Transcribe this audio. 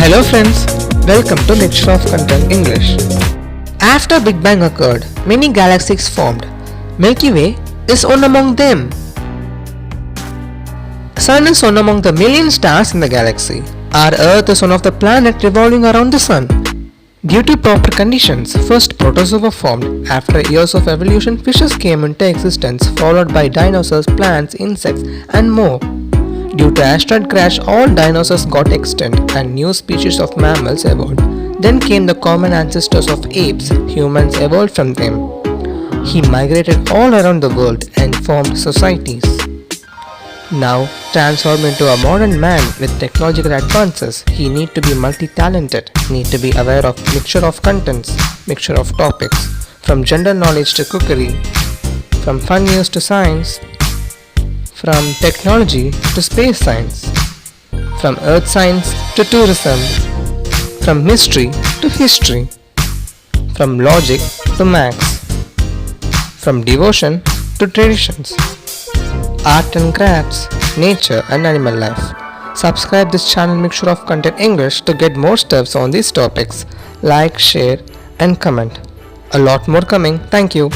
Hello friends, welcome to Lecture of Content English. After Big Bang occurred, many galaxies formed. Milky Way is one among them. Sun is one among the million stars in the galaxy. Our Earth is one of the planets revolving around the Sun. Due to proper conditions, first protozoa formed. After years of evolution, fishes came into existence, followed by dinosaurs, plants, insects, and more. Due to asteroid crash, all dinosaurs got extinct and new species of mammals evolved. Then came the common ancestors of apes. Humans evolved from them. He migrated all around the world and formed societies. Now, transformed into a modern man with technological advances, he need to be multi-talented, need to be aware of mixture of contents, mixture of topics, from general knowledge to cookery, from fun news to science, from technology to space science, from earth science to tourism, from mystery to history, from logic to maths, from devotion to traditions, art and crafts, nature and animal life. Subscribe this channel Mixture of Content English to get more stuffs on these topics. Like, share and comment. A lot more coming. Thank you.